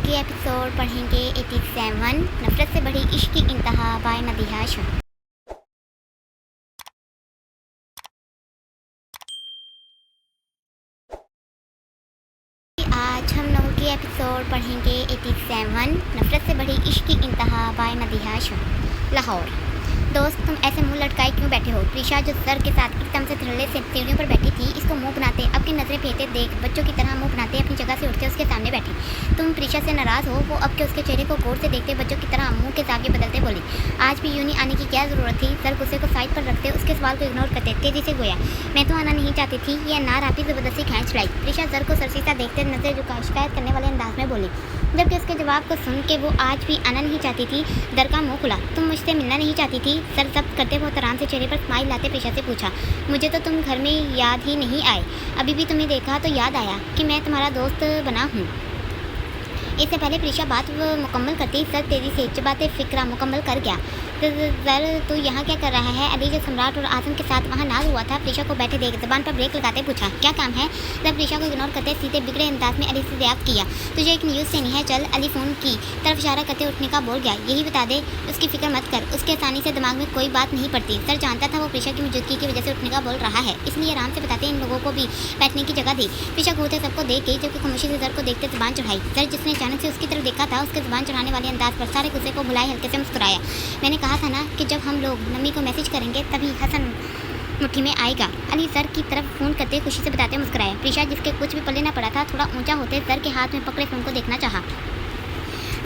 की एपिसोड पढ़ेंगे 87 नफरत से बड़ी इश्क की इंतहा बाय मदीहा शाह। आज हम लोगों की एपिसोड पढ़ेंगे 87 नफरत से बड़ी इश्क की इंतहा बाय मदीहा शाह। लाहौर। दोस्त तुम ऐसे मुंह लटकाए क्यों बैठे हो? प्रीशा जो सर के साथ एकदम से धड़ल्ले से सीढ़ियों पर बैठी थी, इसको मुंह बनाते अब की नजरें फेरते देख बच्चों की तरह मुंह बनाते अपनी जगह से उठते उसके सामने बैठी। तुम प्रीशा से नाराज हो? वो अब के उसके चेहरे को गौर से देखते बच्चों की तरह मुंह के जाविये बदलते बोली, आज भी यूं नहीं आने की क्या जरूरत थी? सर गुस्से को साइड पर रखते उसके सवाल को इग्नोर करते तेजी से गोया, मैं तो आना नहीं चाहती थी, ये अनार आप ही जबरदस्ती खींच लाई। प्रीशा सर को सरसीसा देखते नजर झुका शिकायत करने वाले अंदाज में बोली, जबकि उसके जवाब को सुन के वो आज भी आना नहीं चाहती थी। दर का मुंह खुला, तुम मुझसे मिलना नहीं चाहती थी? सर जब्त करते बहुत आराम से चेहरे पर स्माइल लाते प्रीशा से पूछा, मुझे तो तुम घर में याद ही नहीं आए, अभी भी तुम्हें देखा तो याद आया कि मैं तुम्हारा दोस्त बना हूँ। इससे पहले प्रीशा बात मुकम्मल करती सर तेजी से चबाते फिक्रा मुकम्मल कर गया, सर तू यहाँ क्या कर रहा है? अली जो सम्राट और आजम के साथ वहाँ नाज हुआ था प्रीशा को बैठे देख जबान पर ब्रेक लगाते पूछा, क्या काम है? जब प्रीशा को इग्नोर करते सीधे बिगड़े अंदाज में अली से रिएक्ट किया, तुझे एक न्यूज़ देनी है, चल। अली फ़ोन की तरफ इशारा करते उठने का बोल गया, यही बता दे उसकी फिक्र मत कर, उसके आसानी से दिमाग में कोई बात नहीं पड़ती। सर जानता था वो प्रीशा की मौजूदगी की वजह से उठने का बोल रहा है, इसलिए आराम से बताते इन लोगों को भी बैठने की जगह दी। प्रीशा घूरते सबको देख गई, जबकि खामोशी से सर को देखते जुबान चढ़ाई। सर जिसने अचानक से उसकी तरफ देखा था उसके जुबान चढ़ाने वाले अंदाज पर सारे गुस्से को भुलाए हल्के से मुस्कुराया, मैंने कहा था ना कि जब हम लोग नमी को मैसेज करेंगे तभी हसन मुट्ठी में आएगा। अली सर की तरफ फ़ोन करते खुशी से बताते मुस्कुराया। प्रीशा जिसके कुछ भी पल्ले ना पड़ा था थोड़ा ऊंचा होते सर के हाथ में पकड़े फ़ोन को देखना चाहा।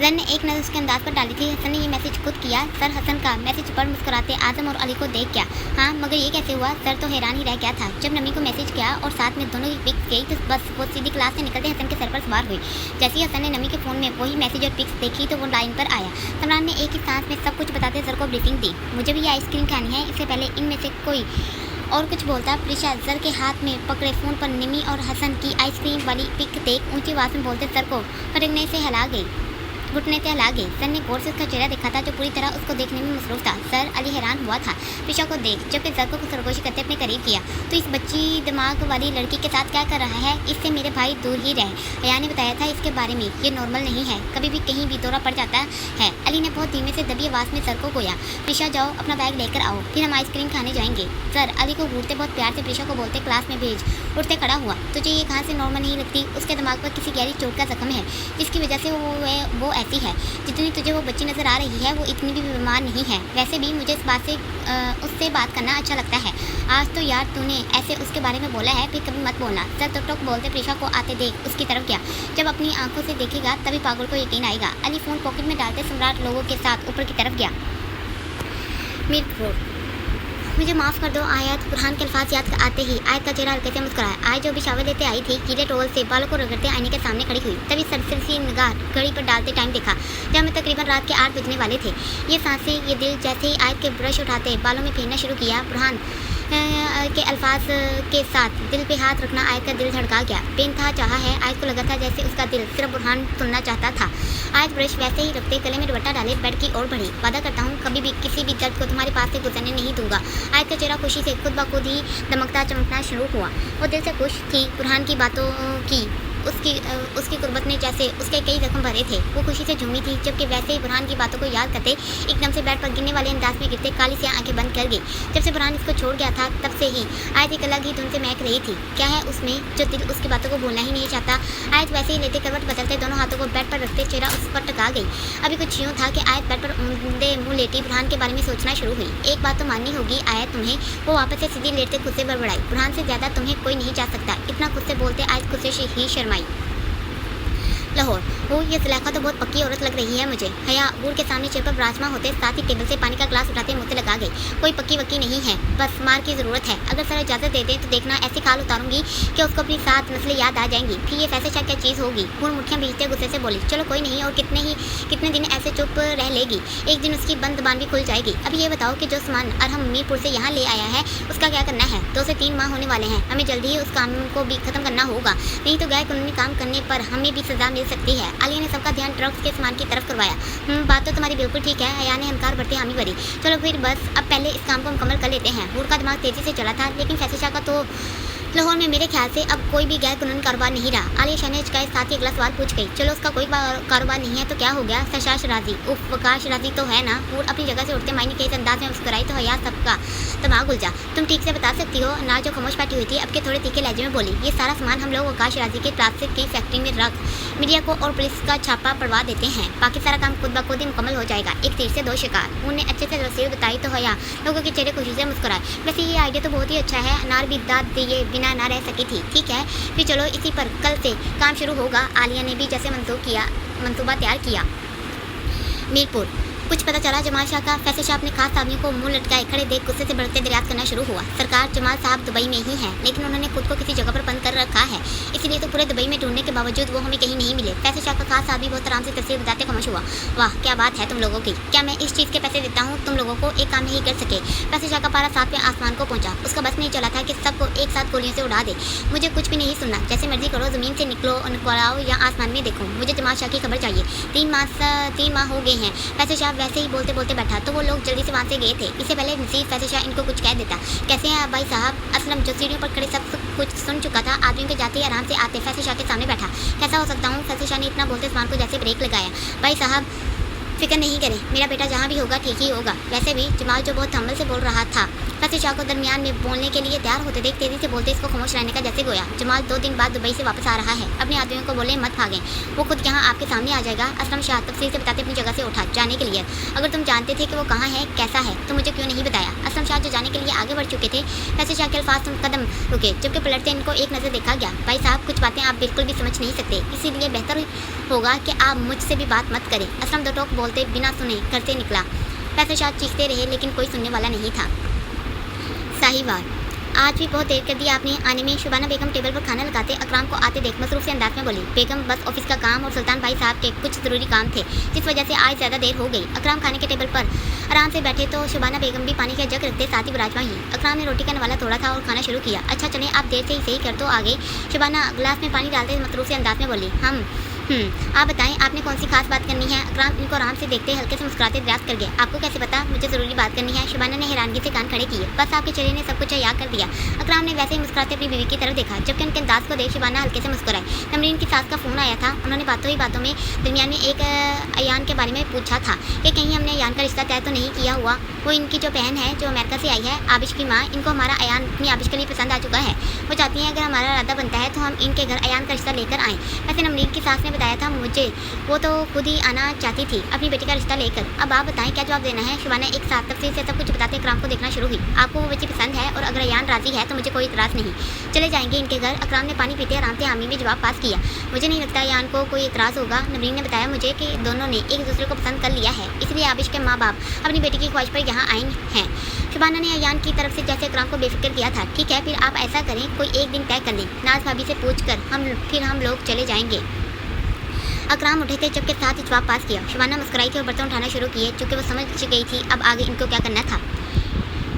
जन ने एक नज़र उसके अंदाज पर डाली थी, हसन ने ये मैसेज खुद किया। सर हसन का मैसेज पर मुस्कुराते आजम और अली को देख गया, हाँ मगर ये कैसे हुआ? सर तो हैरान ही रह गया था। जब नमी को मैसेज किया और साथ में दोनों की पिक्स गई तो बस वो सीधी क्लास से निकलते हसन के सर पर सवार हुई। जैसे ही हसन ने नमी के फ़ोन में वही मैसेज और पिक्स देखी तो वो लाइन पर आया। सम्राट ने एक ही सांस में सब कुछ बताते सर को ब्रीफिंग दी, मुझे भी ये आइसक्रीम खानी है। इससे पहले इनमें से कोई और कुछ बोलता प्रीशा सर के हाथ में पकड़े फ़ोन पर निमी और हसन की आइसक्रीम वाली पिक देख ऊंची आवाज़ में बोलते सर को फटकने से हिला गई, घुटने से हिला गई। सर ने गौर से उसका चेहरा देखा था जो पूरी तरह उसको देखने में मसरूफ था। सर अली हैरान हुआ था प्रीशा को देख, जबकि सर को सरगोशी करते अपने करीब किया, तो इस बच्ची दिमाग वाली लड़की के साथ क्या कर रहा है? इससे मेरे भाई दूर ही रहे, हया ने बताया था इसके बारे में, ये नॉर्मल नहीं है, कभी भी कहीं भी दौरा पड़ जाता है। अली ने बहुत धीमे से दबी आवाज़ में सर को गोया, प्रीशा जाओ अपना बैग लेकर आओ, फिर हम आइसक्रीम खाने जाएंगे। सर अली को घूरते बहुत प्यार से प्रीशा को बोलते क्लास में भेज। उठते खड़ा हुआ, तुझे ये कहाँ से नॉर्मल नहीं लगती? उसके दिमाग पर किसी गहरी चोट का जख्म है जिसकी वजह से वो ऐसी है। जितनी तुझे वो बच्ची नज़र आ रही है वो इतनी भी बीमार नहीं है। वैसे भी मुझे इस बात से उससे बात करना अच्छा लगता है। आज तो यार तूने ऐसे उसके बारे में बोला है, फिर कभी मत बोलना। सर टोक टोक बोलते प्रीशा को आते देख उसकी तरफ गया, जब अपनी आंखों से देखेगा तभी पागल को यकीन आएगा। अली फ़ोन पॉकेट में डालते सम्राट लोगों के साथ ऊपर की तरफ गया। मीरपुर, मुझे माफ़ कर दो आयत। कुरान के अल्फाज याद आते ही आयत का चेहरा हल्के से मुस्कुराया। आयत जो भी शावर लेते आई थी गीले टॉवल से बालों को रगड़ते आईने के सामने खड़ी हुई, तभी सरसरी निगाह घड़ी पर डालते टाइम देखा जब हमें तकरीबन रात के 8 बजने वाले थे। ये सांसें ये दिल, जैसे ही आयत के ब्रश उठाते बालों में फेरना शुरू किया, बुरहान के अल्फाज के साथ दिल पे हाथ रखना आयत का दिल धड़का गया। बेनतहा चाहा है, आयत को लगा था जैसे उसका दिल सिर्फ बुरहान सुनना चाहता था। आयत ब्रश वैसे ही रखते गले में दुपट्टा डाले बेड की ओर बढ़ी, वादा करता हूँ कभी भी किसी भी दर्द को तुम्हारे पास से गुजरने नहीं दूंगा। आयत का चेहरा खुशी से खुद ब खुद ही दमकता चमकना शुरू हुआ। वो दिल से खुश थी बुरहान की बातों की, उसकी कुर्बत ने जैसे उसके कई जख्म भरे थे। वो खुशी से झूमी थी, जबकि वैसे ही बुरहान की बातों को याद करते एकदम से बेड पर गिरने वाले अंदाज में गिरते काली से आंखें बंद कर गई। जब से बुरहान इसको छोड़ गया था तब से ही आयत एक अलग ही धुन से महक रही थी। क्या है उसमें जो दिल उसकी बातों को भूलना ही नहीं चाहता? आयत वैसे ही लेते करवट बदलते दोनों हाथों को बेड पर रखते चेहरा उस पर टका गई। अभी कुछ यूँ था कि आयत बेड पर ऊंधे मुँह लेटी बुरहान के बारे में सोचना शुरू हुई। एक बात तो माननी होगी आयत तुम्हें, वो वापस से सीधी लेटते खुद से बड़बड़ाई, बुरहान से ज़्यादा तुम्हें कोई नहीं जा सकता। इतना खुद से बोलते आयत खुद से ही शर्माई। लाहौर, वो ये ज़ुलेखा तो बहुत पक्की औरत लग रही है मुझे। हया बूढ़ के सामने चेयर पर विराजमान होते साथ ही टेबल से पानी का ग्लास उठाते मुँह से लगा गई, कोई पक्की वक्की नहीं है, बस मार की ज़रूरत है। अगर सर इजाज़त दे दें तो देखना ऐसी खाल उतारूंगी कि उसको अपनी साथ नस्लें याद आ जाएंगी, फिर ये फैसे शायद क्या चीज़ होगी। बूढ़ मुठ्ठियाँ भीजते गुस्से से बोली, चलो कोई नहीं, और कितने दिन ऐसे चुप रह लेगी, एक दिन उसकी बंद जबान भी खुल जाएगी। अभी ये बताओ कि जो सामान अरहम मीरपुर से यहाँ ले आया है उसका क्या करना है? 2 से 3 माह होने वाले हैं, हमें जल्दी ही उस काम को भी ख़त्म करना होगा, नहीं तो गैर कानूनी काम करने पर हमें भी सज़ा मिल सकती है। अली ने सबका ध्यान ट्रक्स के सामान की तरफ करवाया। बात तो तुम्हारी बिल्कुल ठीक है, हया ने हंकार भरते हामी भरी। चलो फिर बस अब पहले इस काम को मुकम्मल कर लेते हैं। बूढ़ का दिमाग तेज़ी से चला था, लेकिन फैसल शाह का तो लाहौर में मेरे ख्याल से अब कोई भी गैर कानूनी कारोबार नहीं रहा। आलिया शहनाज का साथ ही अगला सवाल पूछ गई। चलो उसका कोई कारोबार नहीं है तो क्या हो गया? सरशाश राजी उफ वकाश राजी तो है ना। वो अपनी जगह से उठते मायने के इस अंदाज में मुस्कुराई तो हया सबका दिमाग उलझा। तुम ठीक से बता सकती हो? ना जो खामोश बैठी हुई थी अब के थोड़े तीखे लहजे में बोली। ये सारा सामान हम लोग वकाश राजी के प्लास्टिक की फैक्ट्री में रख मीडिया को और पुलिस का छापा पड़वा देते हैं। बाकी सारा काम खुद ब खुद ही मुकम्मल हो जाएगा। एक तीर से दो शिकार। उन्हें अच्छे से तस्वीर बताई तो हया लोगों के चेहरे खुशी से मुस्कुराए। वैसे ये आइडिया तो बहुत ही अच्छा है। अनार भी दाद दिए बिना ना रह सकी थी। ठीक है फिर चलो इसी पर कल से काम शुरू होगा। आलिया ने भी जैसे मंसूबा तैयार किया। मीरपुर कुछ पता चला जमाल शाह का? फैसल शाह अपने खास आदमी को मुंह लटकाए खड़े देख गुस्से से भड़कते दरियात करना शुरू हुआ। सरकार जमाल साहब दुबई में ही हैं, लेकिन उन्होंने खुद को किसी जगह पर बंद कर रखा है, इसलिए तो पूरे दुबई में ढूंढने के बावजूद वो हमें कहीं नहीं मिले। फैसल शाह का खास आदमी बहुत आराम से तस्वीर बताते खामोश हुआ। वाह क्या बात है तुम लोगों की। क्या मैं इस चीज़ के पैसे देता हूँ तुम लोगों को एक काम नहीं कर सके? फैसल शाह का पारा 7वें आसमान को पहुंचा। उसका बस नहीं चला था कि सबको एक साथ गोलियों से उड़ा दे। मुझे कुछ भी नहीं सुनना, जैसे मर्जी करो, ज़मीन से निकलाओ या आसमान में देखो, मुझे जमाल शाह की खबर चाहिए। 3 माह हो गए हैं। फैसल शाह वैसे ही बोलते बोलते बैठा तो वो लोग जल्दी से वहाँ से गए थे। इससे पहले नसीब फैसल शाह इनको कुछ कह देता। कैसे हैं भाई साहब? असलम जो सीढ़ियों पर खड़े सब कुछ सुन चुका था, आदमियों के जाते ही आराम से आते फैसल शाह के सामने बैठा। कैसा हो सकता हूँ? फैसल शाह ने इतना बोलते सामान को जैसे ब्रेक लगाया। भाई साहब फिक्र नहीं करें, मेरा बेटा जहाँ भी होगा ठीक ही होगा। वैसे भी जमाल जो बहुत हम्बल से बोल रहा था, फैसल शाह को दरमियान में बोलने के लिए तैयार होते देख तेजी से बोलते इसको खामोश रहने का जैसे गोया। जमाल 2 दिन बाद दुबई से वापस आ रहा है। अपने आदमियों को बोले मत भागें, वो खुद यहाँ आपके सामने आ जाएगा। असलम शाह तफसील से बताते अपनी जगह से उठा जाने के लिए। अगर तुम जानते थे कि वो कहाँ है कैसा है तो मुझे क्यों नहीं बताया? असलम शाह जो जाने के लिए आगे बढ़ चुके थे। फैसल शाह के अल्फाज कदम रुके, जबकि पलटते इनको एक नज़र देखा गया। भाई साहब कुछ बातें आप बिल्कुल भी समझ नहीं सकते, इसीलिए बेहतर होगा कि आप मुझसे भी बात मत करें। असलम 2 टोक बोलते बिना सुने घर से निकला। फैसल शाह चीखते रहे लेकिन कोई सुनने वाला नहीं था। साहिवाल आज भी बहुत देर कर दी आपने आने में। शुबाना बेगम टेबल पर खाना लगाते अकराम को आते देख मसरूफ से अंदाज में बोली। बेगम बस ऑफिस का काम और सुल्तान भाई साहब के कुछ ज़रूरी काम थे जिस वजह से आज ज़्यादा देर हो गई। अकराम खाने के टेबल पर आराम से बैठे तो शुबाना बेगम भी पानी का जग रखते साथ ही विराजमान ही। अकराम ने रोटी का नवाला तोड़ा था और खाना शुरू किया। अच्छा चलें आप देर से ही सही कर तो आ गए। शुबाना गिलास में पानी डालते मसरूफ से अंदाज में बोली। आप बताएं आपने कौन सी खास बात करनी है? अकराम इनको आराम से देखते हल्के से मुस्कुराते दरियाफ्त कर गए। आपको कैसे पता? मुझे ज़रूरी बात करनी है। शुबाना ने हैरानगी से कान खड़े किए। बस आपके चेहरे ने सब कुछ याद कर दिया। अकराम ने वैसे ही मुस्कुराते अपनी बीवी की तरफ देखा, जबकि उनके अंदाज को देख शुबाना हल्के से मुस्कुराई। नमरीन की सास का फ़ोन आया था। उन्होंने बातों ही बातों में दरमियान में एक अयान के बारे में पूछा था कि कहीं हमने अयान का रिश्ता तय तो नहीं किया हुआ। वो इनकी जो बहन है जो अमेरिका से आई है, आबिश की माँ, इनको हमारा अयान अपनी आबिश के लिए पसंद आ चुका है। वो चाहती हैं अगर हमारा इरादा बनता है तो हम इनके घर अयान का रिश्ता लेकर आएँ। वैसे नमरीन की सास ने बताया था मुझे वो तो खुद ही आना चाहती थी अपनी बेटी का रिश्ता लेकर। अब आप बताएं क्या जवाब देना है? शुबाना एक साथ तफसील से सब कुछ बताते अकराम को देखना शुरू हुई। आपको वो बच्ची पसंद है और अगर अयान राजी है तो मुझे कोई इतराज़ नहीं, चले जाएंगे इनके घर। अकराम ने पानी पीते आराम से हामी में जवाब पास किया। मुझे नहीं लगता अयान को कोई इतराज़ होगा। नमरीन ने बताया मुझे कि दोनों ने एक दूसरे को पसंद कर लिया है, इसलिए आबिश के माँ बाप अपनी बेटी की ख्वाहिश पर यहाँ आए हैं। शुबाना ने अयान की तरफ से जैसे अकराम को बेफिक्र किया था। ठीक है फिर आप ऐसा करें कोई एक दिन तय कर लें, नाज भाभी से पूछ कर फिर हम लोग चले जाएंगे। अकराम उठे थे जबकि साथ ही जवाब पास किया। शुबाना मुस्कुराई थी और बर्तन उठाना शुरू किए चूँकि वो समझ गई थी अब आगे इनको क्या करना था।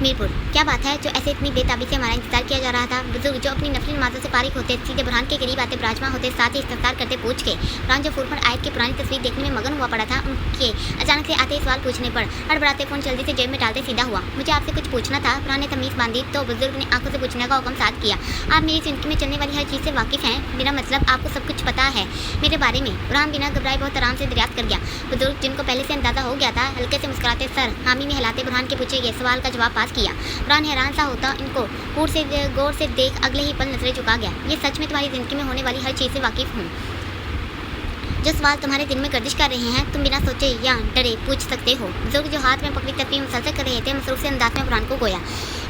मीरपुर क्या बात है जो ऐसे इतनी बेताबी से हमारा इंतजार किया जा रहा था? बुजुर्ग जो अपनी नफली नमाजों से फारिग होते सीधे बुरहान के करीब आते विराजमान होते साथ ही इस्तफसार करते पूछ के। बुरहान जो फुरफुर आयत की पुरानी तस्वीर देखने में मगन हुआ पड़ा था, उनके अचानक से आते सवाल पूछने पर हड़बड़ाते फ़ोन जल्दी से जेब में डालते सीधा हुआ। मुझे आपसे कुछ पूछना था। बुरहान ने तमीज़ बांधी तो बुजुर्ग ने आंखों से पूछने का हुक्म साथ किया। आप मेरी ज़िंदगी में चलने वाली हर चीज़ से वाकिफ़ हैं? मेरा मतलब आपको सब कुछ पता है मेरे बारे में? बुरहान बिना घबराए बहुत आराम से दरियाफ्त कर गया। बुजुर्ग जिनको पहले से अंदाज़ा हो गया था हल्के से मुस्कुराते सर हामी में हिलाते बुरहान के पूछे गए सवाल का जवाब पास किया। बुरहान हैरान सा होता इनको गौर से देख अगले ही पल नजरें झुका गया। ये सच में तुम्हारी ज़िंदगी में होने वाली हर चीज़ से वाकिफ़ हूँ। जो सवाल तुम्हारे दिल में गर्दिश कर रहे हैं तुम बिना सोचे या डरे पूछ सकते हो। बुजुर्ग जो हाथ में पकड़ी तस्वीर मुसलसल कर रहे थे मसरूफ से अंदाज में बुरहान को गोया।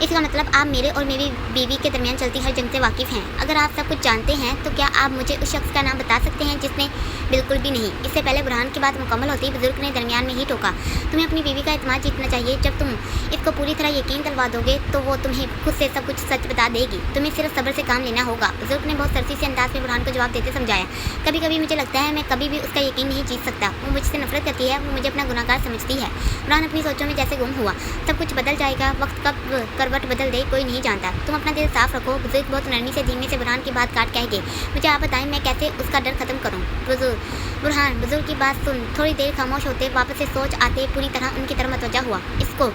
इसका मतलब आप मेरे और मेरी बीवी के दरमियान चलती हर जंग से वाकिफ़ हैं। अगर आप सब कुछ जानते हैं तो क्या आप मुझे उस शख्स का नाम बता सकते हैं जिसने? बिल्कुल भी नहीं। इससे पहले बुरहान की बात मुकम्मल होती बुजुर्ग ने दरमियान में ही टोका। तुम्हें अपनी बीवी का एतमाद जीतना चाहिए। जब तुम इसको पूरी तरह यकीन दिलवा दोगे तो वो तुम्हें खुद से सब कुछ सच बता देगी। तुम्हें सिर्फ सब्र से काम लेना होगा। बुजुर्ग ने बहुत सरसी से अंदाज में बुरहान को जवाब देते समझाया। कभी कभी मुझे लगता है मैं कभी भी उसका यकीन नहीं जीत सकता। वो मुझसे नफरत करती है, वो मुझे अपना गुनाहगार समझती है। बुरहान अपनी सोचों में जैसे गुम हुआ। सब कुछ बदल जाएगा, वक्त कब करवट बदल दे कोई नहीं जानता। तुम अपना दिल साफ रखो। बुजुर्ग बहुत नरमी से धीमे से बुरहान की बात काट कह गए। मुझे आप बताएं मैं कैसे उसका डर खत्म करूँ? बुरहान बुजुर्ग की बात सुन थोड़ी देर खामोश होते वापस से सोच आते पूरी तरह उनकी तरफ मतवजा हुआ। इसको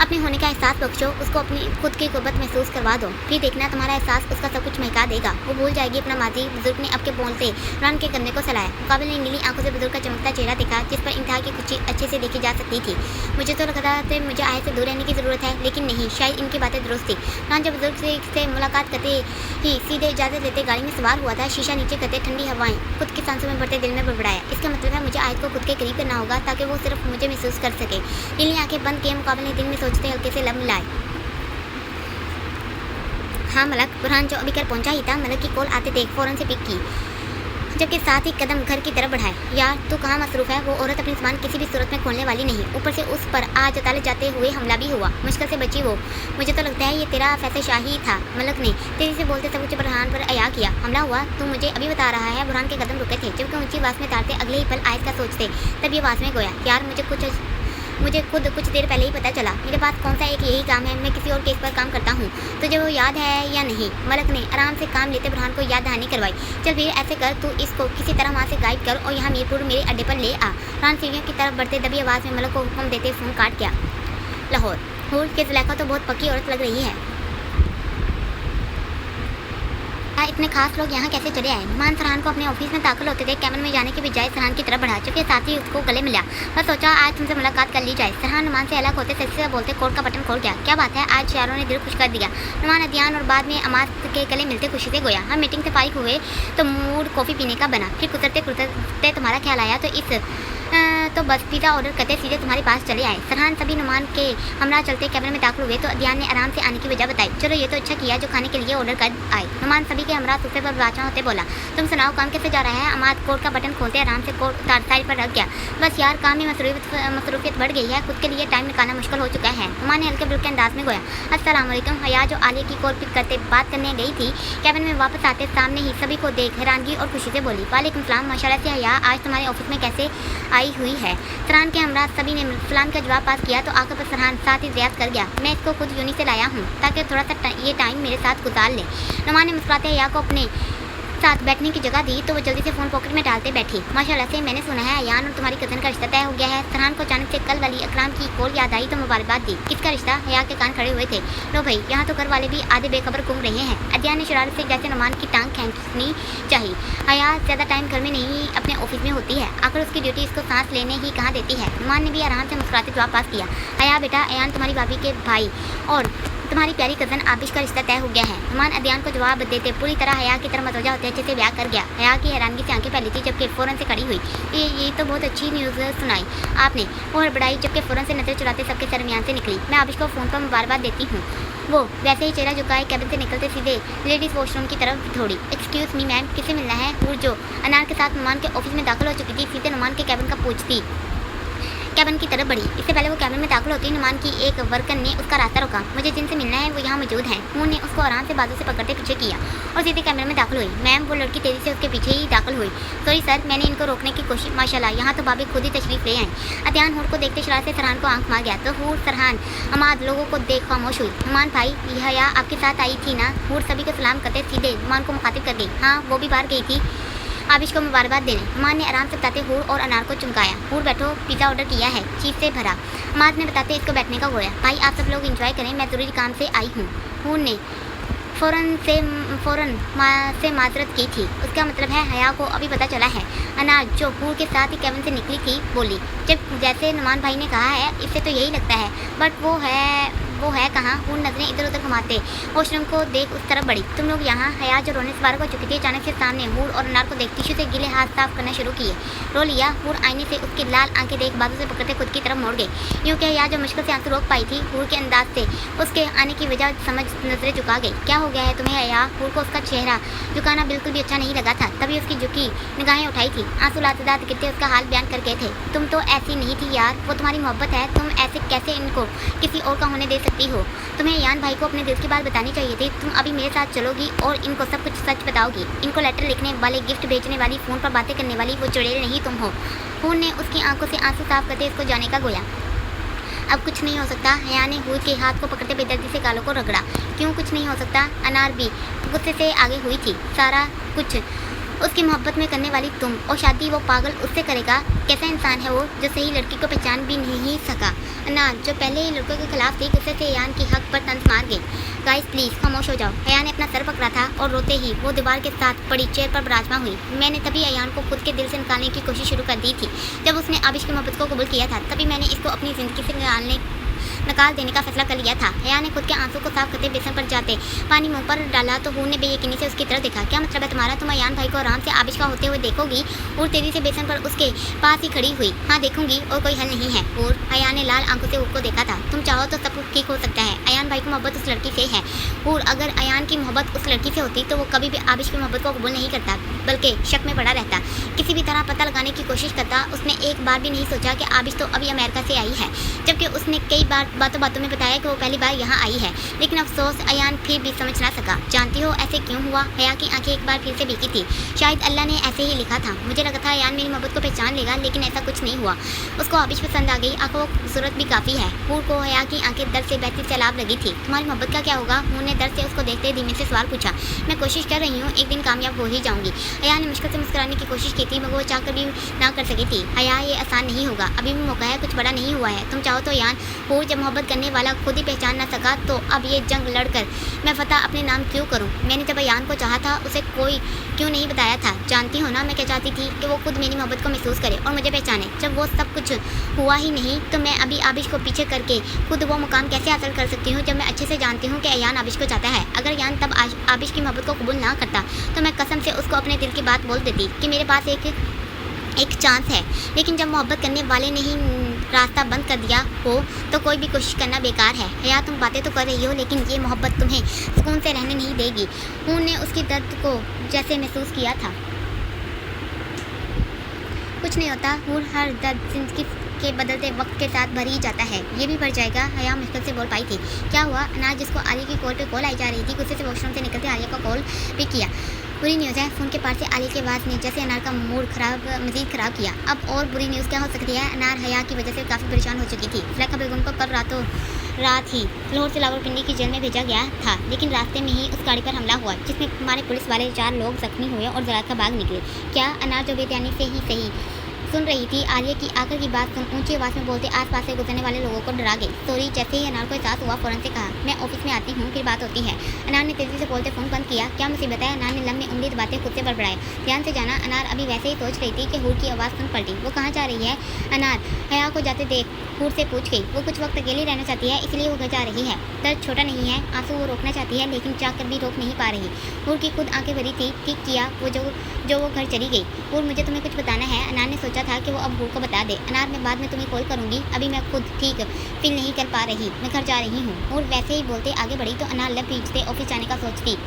अपने होने का एहसास बख्शो, उसको अपनी खुद की गुर्बत महसूस करवा दो, फिर देखना तुम्हारा एहसास उसका सब कुछ महका देगा। वो भूल जाएगी अपना माजी। बुजुर्ग ने अब के बोलते बुरहान के कंधे को सहलाया। मुकाबिल ने नीली आंखों से बुजुर्ग का चमकता चेहरा देखा जिस पर इंतहा की खुशी अच्छे से देखी जा सकती थी। मुझे तो लगता था मुझे आय से दूर रहने की ज़रूरत है, लेकिन नहीं, शायद इनकी बातें दुरुस्त थी। बुरहान जब बुजुर्ग से मुलाकात करते ही सीधे इजाज़त लेते गाड़ी में सवार हुआ था। शीशा नीचे करते ठंडी हवाएं खुद की सांसों में भरते दिल में बड़बड़ाया। इसका मतलब है मुझे आयत को खुद के करीब करना होगा ताकि वो सिर्फ मुझे महसूस कर सके। नीली आंखें बंद किए मुकाबले ने दिल में सोचते हल्के से लब मिलाए। हाँ मलक, बुरहान जो अभी घर पहुंचा ही था मलक की कॉल आते देख फौरन से पिक की, जबकि साथ ही कदम घर की तरफ बढ़ाए। यार तू कहाँ मसरूफ़ है? वो औरत अपनी ज़बान किसी भी सूरत में खोलने वाली नहीं, ऊपर से उस पर आज अदालत जाते हुए हमला भी हुआ। मुश्किल से बची वो। मुझे तो लगता है ये तेरा फैसला शाही था। मलक ने तेजी से बोलते सब कुछ बुरहान पर अया किया। हमला हुआ तू मुझे अभी बता रहा है? बुरहान के कदम रुके थे, जबकि ऊंची आवाज़ में तारते अगले ही पल आयत का सोचते तब ये आवाज़ में गोया। यार मुझे खुद कुछ देर पहले ही पता चला मेरे पास कौन सा एक यही काम है। मैं किसी और केस पर काम करता हूँ, तुझे वो याद है या नहीं? मलक ने आराम से काम लेते बुरहान को याद दहानी करवाई। चल फिर ऐसे कर, तू इसको किसी तरह वहाँ से गाइड कर और यहाँ मीरपुर मेरे अड्डे पर ले आ। बुरहान सीढ़ियों की तरफ बढ़ते दबी आवाज़ में मलक को हुक्म देते फ़ोन काट गया। लाहौर। हूर के जुलेखा तो बहुत पक्की औरत लग रही है। इतने खास लोग यहाँ कैसे चले आए? नुमान सरहान को अपने ऑफिस में दाखिल होते थे कैबिन में जाने के बजाय सरहान की तरफ बढ़ा चुके, साथ ही उसको गले मिला। बस सोचा आज तुमसे मुलाकात कर ली जाए। सरहान नुमान से अलग होते सच्चे से बोलते कोर्ट का बटन खोल गया। क्या बात है, आज यारों ने दिल खुश कर दिया। नुमान अदियान और बाद में अमाद के गले मिलते खुशी से गोया। हम मीटिंग से फारिग हुए तो मूड कॉफ़ी पीने का बना, फिर कुतरते तुम्हारा ख्याल आया तो बस पिज़्ज़ा ऑर्डर करते सीधे तुम्हारे पास चले आए। सरहान सभी नुमान के हमरा चलते कैबिन में दाखिल हुए तो अदियान ने आराम से आने की वजह बताई। चलो ये तो अच्छा किया जो खाने के लिए ऑर्डर कर आए। नुमान सभी के हमरा सोफे पर बाचा होते बोला। तुम सुनाओ काम कैसे जा रहा है? अमाद कोर्ट का बटन खोलते आराम से कोर्ट साइड पर रख गया। बस यार काम में मसरूफियत बढ़ गई है, खुद के लिए टाइम निकालना मुश्किल हो चुका है। नुमान ने हल्के बुल्के अंदाज में गोया। अस्सलाम वालेकुम। हया जो आलिया की कॉल पिक करते बात करने गई थी कैबिन में वापस आते सामने ही सभी को देख हैरानगी और खुशी से बोली। वालेकुम सलाम, माशाल्लाह से हया आज तुम्हारे ऑफिस में कैसे आई हुई है? सरहान के हमरा सभी ने सलाम का जवाब पास किया तो आकर पर सरहान साथ ही रियाज कर गया। मैं इसको खुद यूनी से लाया हूँ ताकि थोड़ा सा ये टाइम मेरे साथ गुजार ले। नुमान ने मुस्कुराते हया को अपने साथ बैठने की जगह दी तो वो जल्दी से फ़ोन पॉकेट में डालते बैठी। माशाल्लाह से मैंने सुना है अयान और तुम्हारी कज़न का रिश्ता तय हो गया है। सरहान को अचानक से कल वाली अकराम की कॉल याद आई तो मुबारकबाद दी। किसका रिश्ता? हया के कान खड़े हुए थे। लो भाई, यहाँ तो घर वाले भी आधे बेखबर घूम रहे हैं। अदियान ने शरारत से जैसे नुमान की टांग खींचनी चाहिए। हया ज़्यादा टाइम घर में नहीं अपने ऑफिस में होती है, आखिर उसकी ड्यूटी इसको सांस लेने ही कहाँ देती है। नुमान ने भी आराम से मुस्कुराते जवाब पास किया। हया बेटा, अयान तुम्हारी भाभी के भाई और तुम्हारी प्यारी कज़न आबिश का रिश्ता तय हो गया है। नुमान अदियान को जवाब देते पूरी तरह हया की तरफ मतवजा होते अच्छे से ब्याह कर गया। हया की हैरानगी से आंखें फैली थी जबकि फ़ौरन से खड़ी हुई। ये तो बहुत अच्छी न्यूज़ सुनाई आपने। वो हड़बड़ाई जबकि फ़ौरन से नजर चुराते सबके दरमियान से निकली। मैं आबिश को फ़ोन पर मुबारकबाद देती हूँ। वो वैसे ही चेहरा झुकाए कैबिन से निकलते सीधे लेडीज़ वॉशरूम की तरफ दौड़ी। एक्सक्यूज़ मी मैम, किससे मिलना है? वो जो अनार के साथ नुमान के ऑफिस में दाखिल हो चुकी थी सीधे नुमान के कैबिन का पूछती कैबिन की तरफ बढ़ी। इससे पहले वो कैबिन में दाखिल होती नुमान की एक वर्कर ने उसका रास्ता रोका। मुझे जिनसे मिलना है वो यहाँ मौजूद हैं। मून ने उसको आराम से बाजू से पकड़ते पीछे किया और सीधे कैबिन में दाखिल हुई। मैम, वो लड़की तेज़ी से उसके पीछे ही दाखिल हुई। सॉरी सर, मैंने इनको रोकने की कोशिश। माशाल्लाह, यहाँ तो भाभी खुद ही तशरीफ ले आए। अदियान हूर को देखते शरारत से सरहान को आंख मार गया तो हूर सरहान अमाद लोगों को देख खामोश हुई। नुमान भाई, हया आपके साथ आई थी ना? हूर सभी को सलाम करते सीधे नुमान को मुखातिब कर गई। हाँ, वो भी बाहर गई थी आबिश को मुबारकबाद देने। नुमान ने आराम से बताते हूर और अनार को चुमकाया। हूर बैठो, पिज़्ज़ा ऑर्डर किया है, चीज़ से भरा। अमाद ने बताते इसको बैठने का गोया। भाई आप सब लोग एंजॉय करें, मैं ज़रूरी काम से आई हूँ। हूर ने फ़ौरन से माजरत की थी। उसका मतलब है हया को अभी पता चला है। अनार जो हूर के साथ ही कैबिन से निकली थी बोली, जब जैसे नुमान भाई ने कहा है इससे तो यही लगता है, बट वो है कहाँ? हूर नजरें इधर उधर घुमाते वॉशरूम को देख उस तरफ बढ़ी। तुम लोग यहाँ? हया जो रोने से बाहर हो चुकी थी अचानक से सामने हूर और अनार को देख टिश्यू से गिले हाथ साफ करना शुरू किए। रो लिया? हूर आईने से उसकी लाल आंखें देख बाजू से पकड़ते खुद की तरफ मोड़ गई। यूँ कि हया जो मुश्किल से आंसू रोक पाई थी हूर के अंदाज से उसके आने की वजह समझ नजरें झुका गई। क्या हो गया है तुम्हें हया? हूर को उसका चेहरा झुकाना बिल्कुल भी अच्छा नहीं लगा था, तभी उसकी झुकी निगाहें उठाई थी। आंसू लाते दात गिरते उसका हाल बयान कर गए थे। तुम तो ऐसी नहीं थी यार, वो तुम्हारी मोहब्बत है, तुम ऐसे कैसे इनको किसी और का होने दे सकती हो? तुम्हें यान भाई को अपने दिल की बात बतानी चाहिए थी। तुम अभी मेरे साथ चलोगी और इनको सब कुछ सच बताओगी। इनको लेटर लिखने वाले, गिफ्ट भेजने वाली, फ़ोन पर बातें करने वाली वो चुड़ैल नहीं तुम हो। हूर ने उसकी आंखों से आंसू साफ करते इसको जाने का गोया। अब कुछ नहीं हो सकता। हया ने हूर के हाथ को पकड़ते बेदर्दी से गालों को रगड़ा। क्यों कुछ नहीं हो सकता? अनार भी गुस्से से आगे हुई थी। सारा कुछ उसकी मोहब्बत में करने वाली तुम, और शादी वो पागल उससे करेगा। कैसा इंसान है वो जो सही लड़की को पहचान भी नहीं सका। अनार जो पहले ही लड़कों के खिलाफ थी, गुस्से से अयान की हक पर तंज मार गई। गाइस प्लीज़ खामोश हो जाओ। अयान ने अपना सर पकड़ा था और रोते ही वो दीवार के साथ पड़ी चेयर पर विराजमान हुई। मैंने तभी अयान को खुद के दिल से निकालने की कोशिश शुरू कर दी थी। जब उसने आबिश की मोहब्बत को कबूल किया था, तभी मैंने इसको अपनी ज़िंदगी से निकाल देने का फैसला कर लिया था। अयान ने खुद के आंसू को साफ करते बेसन पर जाते पानी मुंह पर डाला तो हूर ने बेयकीनी से उसकी तरफ देखा। क्या मतलब है तुम्हारा? तुम अयान भाई को आराम से आबिश का होते हुए देखोगी? हूर तेजी से बेसन पर उसके पास ही खड़ी हुई। हाँ देखूंगी, और कोई हल नहीं है। हूर, अयान ने लाल आंखों से हूर को देखा था। तुम चाहो तो सब कुछ ठीक हो सकता है। अयान भाई की मोहब्बत उस लड़की से है। हूर, अगर अयान की मोहब्बत उस लड़की से होती तो वो कभी भी आबिश की मोहब्बत को कबूल नहीं करता, बल्कि शक में पड़ा रहता। किसी भी तरह पता लगाने की कोशिश करता। उसने एक बार भी नहीं सोचा कि आबिश तो अभी अमेरिका से आई है, जबकि उसने कई बार बातों बातों में बताया कि वो पहली बार यहाँ आई है। लेकिन अफसोस अयान फिर भी समझ ना सका। जानती हो ऐसे क्यों हुआ? हया की आंखें एक बार फिर से भीगी थी। शायद अल्लाह ने ऐसे ही लिखा था। मुझे लगा था अयान मेरी मोहब्बत को पहचान लेगा, लेकिन ऐसा कुछ नहीं हुआ। उसको आबिश पसंद आ गई। आंखों खूबसूरत भी काफ़ी है। हूर को हया की आंखें दर्द से बहती सैलाब लगी थी। तुम्हारी मोहब्बत का क्या होगा? हूर ने दर्द से उसको देखते धीमे से सवाल पूछा। मैं कोशिश कर रही हूँ, एक दिन कामयाब हो ही जाऊँगी। अयान ने मुश्किल से मुस्कुराने की कोशिश की थी, मगर वो चाहकर भी ना कर सकी थी। हया, ये आसान नहीं होगा, अभी भी मौका है, कुछ बड़ा नहीं हुआ है। तुम चाहो तो अयान। हूर, जब मोहब्बत करने वाला खुद ही पहचान ना सका तो अब ये जंग लड़कर मैं फतह अपने नाम क्यों करूं? मैंने जब अयान को चाहा था, उसे कोई क्यों नहीं बताया था? जानती हो ना मैं क्या चाहती थी? कि वो खुद मेरी मोहब्बत को महसूस करे और मुझे पहचाने। जब वो सब कुछ हुआ ही नहीं तो मैं अभी आबिश को पीछे करके खुद वो मुकाम कैसे हासिल कर सकती हूँ, जब मैं अच्छे से जानती हूँ कि अयान आबिश को चाहता है। अगर अयान तब आबिश की मोहब्बत को कबूल ना करता तो मैं कसम से उसको अपने दिल की बात बोल देती कि मेरे पास एक चांस है। लेकिन जब मोहब्बत करने वाले ने ही रास्ता बंद कर दिया हो तो कोई भी कोशिश करना बेकार है। हया, तुम बातें तो कर रही हो, लेकिन ये मोहब्बत तुम्हें सुकून से रहने नहीं देगी। हूर ने उसकी दर्द को जैसे महसूस किया था। कुछ नहीं होता हूर, हर दर्द जिंदगी के बदलते वक्त के साथ भर ही जाता है। ये भी भर जाएगा। हया मुश्किल से बोल पाई थी। क्या हुआ? अनार, जिसको आलिया की कॉल पे कॉल आई जा रही थी, गुस्से से वॉशरूम से निकलते आलिया का कॉल पिक किया। बुरी न्यूज़ है। फ़ोन के पास से आलिया की आवाज़ ने जैसे अनार का मूड मज़ीद ख़राब किया। अब और बुरी न्यूज़ क्या हो सकती है? अनार हया की वजह से काफ़ी परेशान हो चुकी थी। ज़ुलेखा बेगम को कल रात ही लाहौर से रावलपिंडी की जेल में भेजा गया था, लेकिन रास्ते में ही उस गाड़ी पर हमला हुआ जिसमें हमारे पुलिस वाले 4 लोग जख्मी हुए और ज़ुलेखा भाग निकले। क्या? अनार जो बेध्यानी से ही सही सुन रही थी, आलिया की आकर की बात सुन ऊंची आवाज़ में बोलते आसपास से गुजरने वाले लोगों को डरा गई। सॉरी। जैसे ही अनार को एहसास हुआ, फ़ौरन से कहा, मैं ऑफिस में आती हूँ, फिर बात होती है। अनार ने तेज़ी से बोलते फ़ोन बंद किया। क्या मुसीबत है? अनार ने लम्बी उंगली दबाते खुद से बड़बड़ाया। ध्यान से जाना। अनार अभी वैसे ही सोच रही थी कि हूर की आवाज़ सुन पलटी। वो कहाँ जा रही है? अनार हया को जाते देख हूर से पूछ गई। वो कुछ वक्त अकेली रहना चाहती है, इसलिए वो घर जा रही है। दर्द छोटा नहीं है, आंसू वो रोकना चाहती है, लेकिन चाह कर भी रोक नहीं पा रही। हूर की खुद आंखें भरी थी। ठीक किया वो घर चली गई। हूर, मुझे तुम्हें कुछ बताना है। अनार ने सोचा था कि वो अब हूर को बता दे। अनार, मैं बाद में तुम्हें कॉल करूंगी, अभी मैं खुद ठीक फील नहीं कर पा रही, मैं घर जा रही हूँ। हूर वैसे ही बोलते आगे बढ़ी तो अनार लब भींचते ऑफिस जाने का सोचती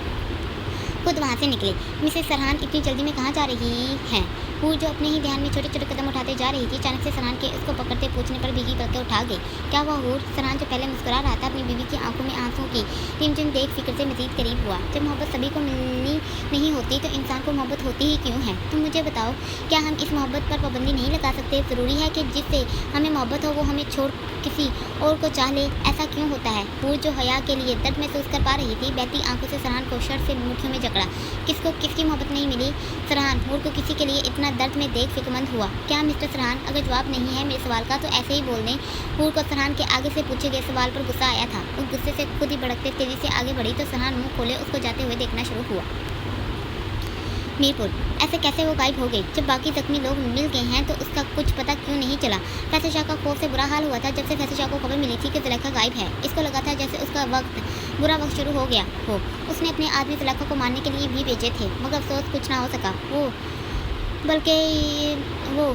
खुद वहाँ से निकले। मिसेस सरहान इतनी जल्दी में कहाँ जा रही हैं? हूर, जो अपने ही ध्यान में छोटे छोटे कदम उठाते जा रही थी, अचानक से सरहान के उसको पकड़ते पूछने पर भीगी पलकें उठा गई। क्या हुआ हूर? सरहान जो पहले मुस्कुरा रहा था, अपनी बीवी की आंखों में आंसू की रिमझिम देख फिक्र से मजीद करीब हुआ। जब मोहब्बत सभी को मिलनी नहीं होती तो इंसान को मोहब्बत होती ही क्यों है? तुम मुझे बताओ, क्या हम इस मोहब्बत पर पाबंदी नहीं लगा सकते? ज़रूरी है कि जिससे हमें मोहब्बत हो वो हमें छोड़ किसी और को चाह ले? ऐसा क्यों होता है? हूर, जो हया के लिए दर्द महसूस कर पा रही थी, बहती आंखों से सरहान को शर्ट से मुट्ठियों में जकड़ा। किसको किसकी मोहब्बत नहीं मिली? सरहान हूर को किसी के लिए इतना दर्द में देख फिक्रमंद हुआ। क्या मिस्टर सरहान, अगर जवाब नहीं है मेरे सवाल का तो ऐसे ही बोल दें। हूर को सरहान के आगे से पूछे गए सवाल पर गुस्सा आया था। उस गुस्से से खुद ही भड़कते तेजी से आगे बढ़ी तो सरहान मुंह खोले उसको जाते हुए देखना शुरू हुआ। मीरपुर, ऐसे कैसे वो गायब हो गई? जब बाकी जख्मी लोग मिल गए हैं तो उसका कुछ पता क्यों नहीं चला? फैसल शाह का खौफ से बुरा हाल हुआ था जब से फैसल शाह को खबर मिली थी कि ज़ुलेखा गायब है। इसको लगा था जैसे उसका बुरा वक्त शुरू हो गया हो। उसने अपने आदमी ज़ुलेखा को मारने के लिए भी भेजे थे, मगर अफसोस कुछ ना हो सका। बल्कि वो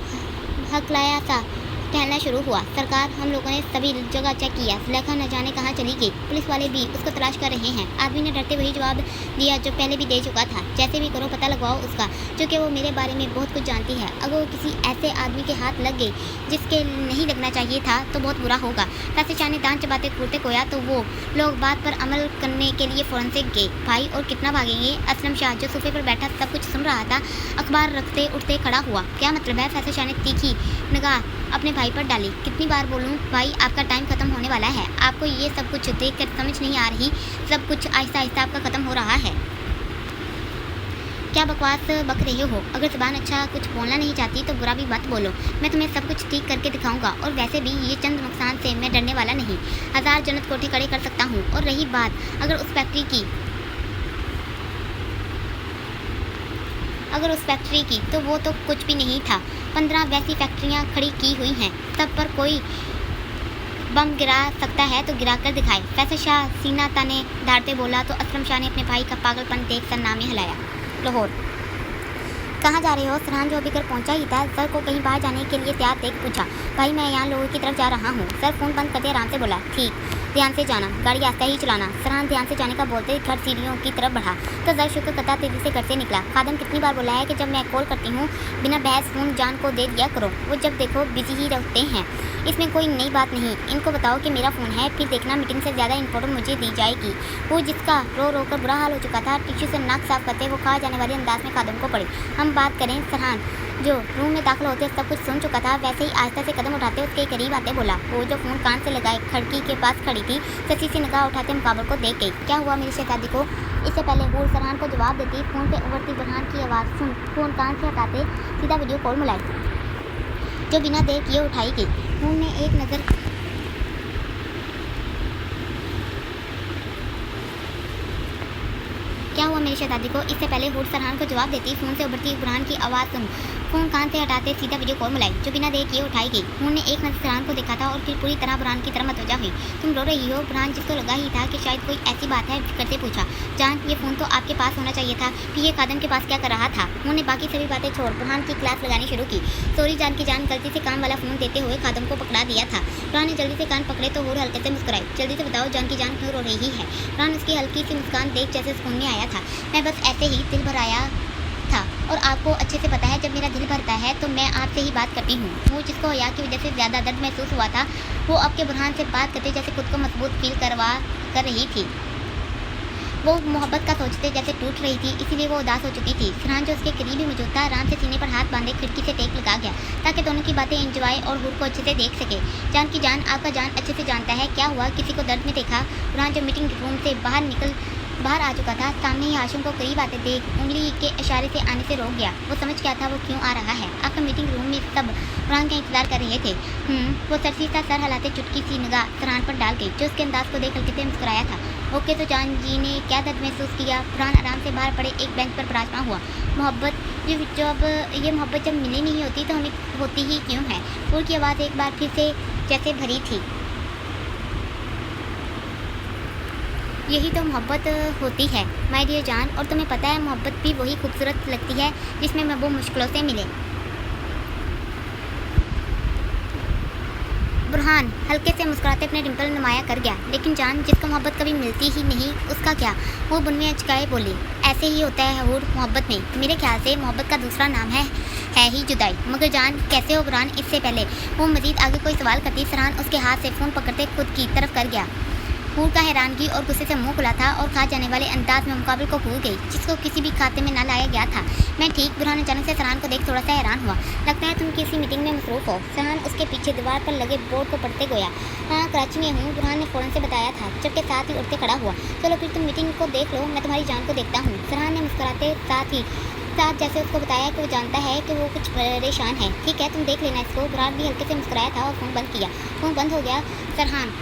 हकलाया सा टहलना शुरू हुआ। सरकार, हम लोगों ने सभी जगह चेक किया, ज़ुलेखा न जाने कहाँ चली गई। पुलिस वाले भी उसको तलाश कर रहे हैं। आदमी ने डरते वही जवाब दिया जो पहले भी दे चुका था, जैसे भी करो पता लगवाओ उसका, क्योंकि वो मेरे बारे में बहुत कुछ जानती है। अगर वो किसी ऐसे आदमी के हाथ लग गई जिसके नहीं लगना चाहिए था तो बहुत बुरा होगा। फैसल शाह ने दांत चबाते घूरते कोया तो वो लोग बात पर अमल करने के लिए फ़ौरन से गए। भाई, और कितना भागेंगे? असलम शाह, जो सोफे पर बैठा सब कुछ सुन रहा था, अखबार रखते उठते खड़ा हुआ। क्या मतलब है? फैसल शाह ने तीखी निगाह अपने भाई पर डाली। कितनी बार बोलूं भाई, आपका टाइम ख़त्म होने वाला है। आपको ये सब कुछ देखकर समझ नहीं आ रही? सब कुछ आहिस्ता आहिस्ता आपका ख़त्म हो रहा है। क्या बकवास बक रहे हो? अगर ज़ुबान अच्छा कुछ बोलना नहीं चाहती तो बुरा भी मत बोलो। मैं तुम्हें सब कुछ ठीक करके दिखाऊंगा। और वैसे भी ये चंद नुकसान से मैं डरने वाला नहीं। 1000 जन्नत कोठे खड़े कर सकता हूँ। और रही बात अगर उस फैक्ट्री की तो वो तो कुछ भी नहीं था। 15 वैसी फैक्ट्रियाँ खड़ी की हुई हैं। सब पर कोई बम गिरा सकता है तो गिरा कर दिखाए। फैसल शाह सीना ताने धारते बोला तो असलम शाह ने अपने भाई का पागलपन देख कर नामे हिलाया। लाहौर। कहाँ जा रहे हो? फरहान जो अभी घर पहुँचा ही था सर को कहीं बाहर जाने के लिए तैयार देख पूछा। भाई मैं यहाँ लोगों की तरफ जा रहा हूँ। सर फ़ोन बंद करते आराम से बोला। ठीक, ध्यान से जाना, गाड़ी आस्ता ही चलाना। फरहान ध्यान से जाने का बोलते घर सीढ़ियों की तरफ बढ़ा तो जर शुक्र कता तेजी से घर से निकला। खादम कितनी बार बोला है कि जब मैं कॉल करती हूँ बिना बहस फ़ोन जान को दे दिया करो। वो जब देखो बिजी ही रहते हैं। इसमें कोई नई बात नहीं। इनको बताओ कि मेरा फ़ोन है, फिर देखना मीटिंग से ज़्यादा इंपॉर्टेंट मुझे दी जाएगी। वो जिसका रो रो कर बुरा हाल हो चुका था टिश्यू से नाक साफ करते वो कहा जाने वाले अंदाज में खादम को पड़ी। हम बात करें फरहान जो रूम में दाखिल होते सब कुछ सुन चुका था वैसे ही आहिस्ता से कदम उठाते उसके करीब आते बोला। वो जो फ़ोन कान से लगाए खिड़की के पास खड़ी थी सच्ची सी निगाह उठाते मुकाबल को देख गई। क्या हुआ मेरी शहजादी को? इससे पहले हूर फरहान को जवाब देती फ़ोन पे उभरती बुरहान की आवाज़ सुन फ़ोन कान से हटाते सीधा वीडियो कॉल मिलाई जो बिना देर किए उठाई गई। हूर ने एक नज़र क्या हुआ मेरी शहजादी को? इससे पहले हूर फरहान को जवाब देती फ़ोन से उभरती बुरहान की आवाज़ सुन फ़ोन कान से हटाते सीधा वीडियो कॉल मिलाई जो बिना देर किए उठाई गई। हूर ने एक नज़र फरहान को देखा था और फिर पूरी तरह बुरहान की तरफ मतवजा हुई। तुम रो रही हो? बुरहान जिसको लगा ही था कि शायद कोई ऐसी बात है करते पूछा। जान ये फ़ोन तो आपके पास होना चाहिए था, फिर ये खादम के पास क्या कर रहा था? हूर ने बाकी सभी बातें छोड़ बुरहान की क्लास लगानी शुरू की। सॉरी जान की जान गलती से काम वाला फ़ोन देते हुए खादम को पकड़ा दिया था। बुरहान ने जल्दी से कान पकड़े तो हूर हल्के से मुस्कुराई। जल्दी से बताओ जान की जान क्यों रो रही है? बुरहान उसकी हल्की सी मुस्कान देख जैसे सुकून में आया था। मैं बस ऐसे ही दिल भर आया था और आपको अच्छे से पता है जब मेरा दिल भरता है तो मैं आपसे ही बात करती हूँ। वो जिसको हया की वजह से ज़्यादा दर्द महसूस हुआ था वो आपके बुरहान से बात करते जैसे खुद को मजबूत फील कर रही थी। वो मोहब्बत का सोचते जैसे टूट रही थी इसीलिए वो उदास हो चुकी थी। फरहान जो उसके करीब ही मौजूद था आराम से सीने पर हाथ बांधे खिड़की से टेक लगा गया ताकि दोनों की बातें एंजॉय और हूर को अच्छे से देख सके। जान की जान आपका जान अच्छे से जानता है क्या हुआ? किसी को दर्द में देखा? फरहान जो मीटिंग रूम से बाहर आ चुका था सामने ही हाशिम को करीब आते देख उंगली के इशारे से आने से रोक गया। वो समझ गया था वो क्यों आ रहा है। आकर मीटिंग रूम में सब फरहान का इंतजार कर रहे थे। वो सरसी सा सर हिलाते चुटकी सी निगाह फरहान पर डाल गई जो उसके अंदाज को देख हल्के से मुस्कुराया था। ओके तो जान जी ने क्या दर्द महसूस किया? फरहान आराम से बाहर पड़े एक बेंच पर विराजमान हुआ। ये मोहब्बत जब मिली नहीं होती तो हमें होती ही क्यों है? हूर की आवाज़ एक बार फिर से जैसे भरी थी। यही तो मोहब्बत होती है माय डियर जान। और तुम्हें पता है मोहब्बत भी वही खूबसूरत लगती है जिसमें मैं वो मुश्किलों से मिले। बुरहान हल्के से मुस्कुराते अपने डिम्पल नुमाया कर गया। लेकिन जान जिसको मोहब्बत कभी मिलती ही नहीं उसका क्या? वो बुनवे अचकाए बोली। ऐसे ही होता है हूर मोहब्बत में। मेरे ख्याल से मोहब्बत का दूसरा नाम है ही जुदाई। मगर जान कैसे हो? बुरहान इससे पहले वो मजीद आगे कोई सवाल करती फरहान उसके हाथ से फ़ोन पकड़ते खुद की तरफ कर गया। हूर का हैरानगी और गुस्से से मुंह खुला था और खा जाने वाले अंदाज में मुकाबले को भूल गई जिसको किसी भी खाते में न लाया गया था। मैं ठीक? बुरहान अचानक से फरहान को देख थोड़ा सा हैरान हुआ। लगता है तुम किसी मीटिंग में मसरूफ़ हो। फरहान उसके पीछे दीवार पर लगे बोर्ड को पढ़ते गोया। हाँ कराची में हूँ, बुरहान ने फ़ौरन से बताया था जबकि साथ ही उठते खड़ा हुआ। चलो फिर तुम मीटिंग को देख लो, मैं तुम्हारी जान को देखता हूँ। फरहान ने मुस्कुराते साथ जैसे उसको बताया कि वो जानता है कि वो कुछ परेशान है। ठीक है तुम देख लेना इसको। बुरहान भी हल्के से मुस्कुराया था और फ़ोन बंद किया। फ़ोन बंद हो गया। फरहान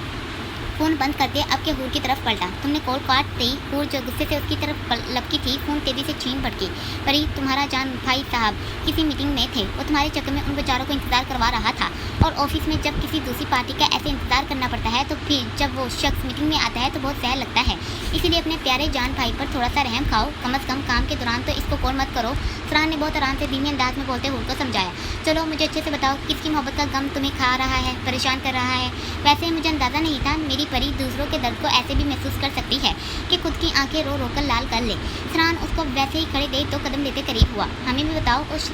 फ़ोन बंद करते अब के हूर की तरफ पलटा। तुमने कॉल काट दी। हूर जो गुस्से से उसकी तरफ लपकी थी फ़ोन तेज़ी से छीन पड़की। परी तुम्हारा जान भाई साहब किसी मीटिंग में थे। वो तुम्हारे चक्कर में उन बेचारों को इंतज़ार करवा रहा था। और ऑफिस में जब किसी दूसरी पार्टी का ऐसे इंतज़ार करना पड़ता है तो फिर जब वो शख्स मीटिंग में आता है तो बहुत सहल लगता है। इसीलिए अपने प्यारे जान भाई पर थोड़ा सा रहम खाओ। कम अज़ कम काम के दौरान तो इसको कॉल मत करो। फरहान ने बहुत आराम से धीमे अंदाज में बोलते हूर को समझाया। चलो मुझे अच्छे से बताओ किसकी मोहब्बत का गम तुम्हें खा रहा है, परेशान कर रहा है? वैसे मुझे अंदाज़ा नहीं था मेरी परी दूसरों के दर्द को ऐसे भी महसूस कर सकती है कि खुद की आंखें रो रो कर लाल कर ले। फरहान उसको वैसे ही खड़े देख 2 कदम लेते करीब हुआ। हमें भी बताओ उस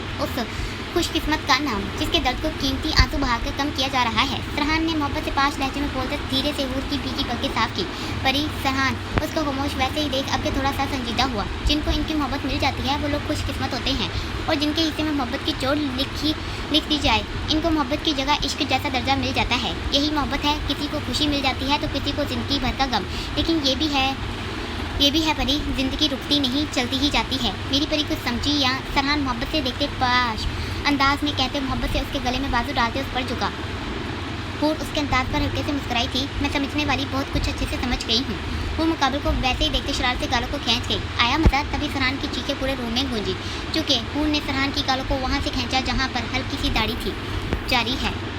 खुशकिस्मत का नाम जिसके दर्द को कीमती आंसू बहाकर कम किया जा रहा है। फरहान ने मोहब्बत से पाश लहजे में बोलते धीरे से हूर की भीगी पलकें साफ की। परी फरहान उसको खामोश वैसे ही देख अब के थोड़ा सा संजीदा हुआ। जिनको इनकी मोहब्बत मिल जाती है वो लोग खुशकिस्मत होते हैं और जिनके हिस्से में मोहब्बत की चोट लिख दी जाए इनको मोहब्बत की जगह इश्क जैसा दर्जा मिल जाता है। यही मोहब्बत है। किसी को खुशी मिल जाती है तो किसी को ज़िंदगी भर का गम। लेकिन ये भी है परी, जिंदगी रुकती नहीं चलती ही जाती है। मेरी परी कुछ समझी या? फरहान मोहब्बत से देखते पाश अंदाज में कहते मोहब्बत से उसके गले में बाजू डालते उस पर झुका। हूर उसके अंदाज पर हल्के से मुस्कुराई थी। मैं समझने वाली बहुत कुछ अच्छे से समझ गई हूँ। हूर मुकाबले को वैसे ही देखते शरारत से गालों को खींच गई। आया मजा? तभी फरहान की चीखें पूरे रूम में गूंजी, चूँकि हूर ने फरहान की गालों को वहाँ से खींचा जहाँ पर हल्की सी दाढ़ी थी। जारी है।